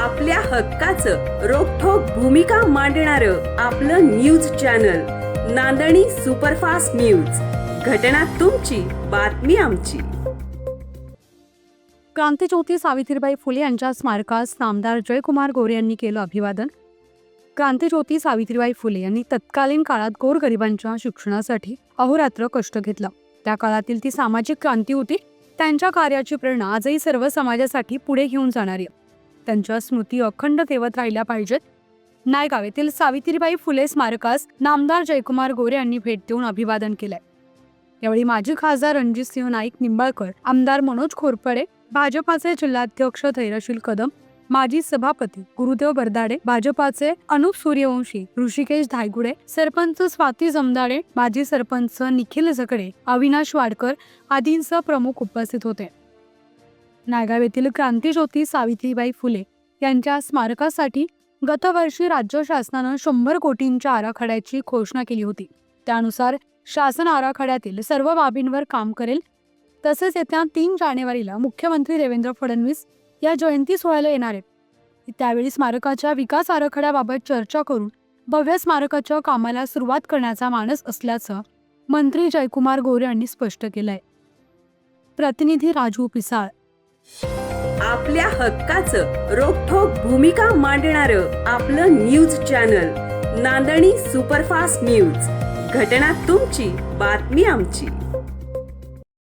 आपल्या हक्काचं रोखठोक भूमिका मांडणारं आपलं न्यूज चॅनल नांदणी सुपरफास्ट न्यूज. घटना तुमची, बातमी आमची. क्रांतीज्योती सावित्रीबाई फुले यांच्या स्मारकास नामदार जयकुमार गोरे यांनी केलं अभिवादन. क्रांतीज्योती सावित्रीबाई फुले यांनी तत्कालीन काळात गोरगरिबांच्या शिक्षणासाठी अहोरात्र कष्ट घेतलं. त्या काळातील ती सामाजिक क्रांती होती. त्यांच्या कार्याची प्रेरणा आजही सर्व समाजासाठी पुढे घेऊन जाणारी. त्यांच्या स्मृती अखंड ठेवत राहिल्या पाहिजेत. नायगाव येथील सावित्रीबाई फुले स्मारकास नामदार जयकुमार गोरे यांनी भेट देऊन अभिवादन केलंय. यावेळी माजी खासदार रणजितसिंह नाईक निंबाळकर, आमदार मनोज खोरपडे, भाजपाचे जिल्हाध्यक्ष धैर्यशील कदम, माजी सभापती गुरुदेव बरदाडे, भाजपाचे अनुप सूर्यवंशी, ऋषिकेश धायगुडे, सरपंच स्वाती जमदाडे, माजी सरपंच निखिल झकडे, अविनाश वाडकर आदींसह प्रमुख उपस्थित होते. नायगाव येथील क्रांतीज्योती सावित्रीबाई फुले यांच्या स्मारकासाठी गतवर्षी राज्य शासनानं 100 कोटींच्या आराखड्याची घोषणा केली होती. त्यानुसार शासन आराखड्यातील सर्व बाबींवर काम करेल. तसेच येत्या 3 जानेवारीला मुख्यमंत्री देवेंद्र फडणवीस या जयंती सोहळ्याला येणार आहेत. त्यावेळी स्मारकाच्या विकास आराखड्याबाबत चर्चा करून भव्य स्मारकाच्या कामाला सुरुवात करण्याचा मानस असल्याचं मंत्री जयकुमार गोरे यांनी स्पष्ट केलंय. प्रतिनिधी राजू पिसाळ. आपल्या हक्काचं रोखठोक भूमिका मांडणारं आपलं न्यूज चॅनल नांदणी सुपरफास्ट न्यूज. घटना तुमची, बातमी आमची.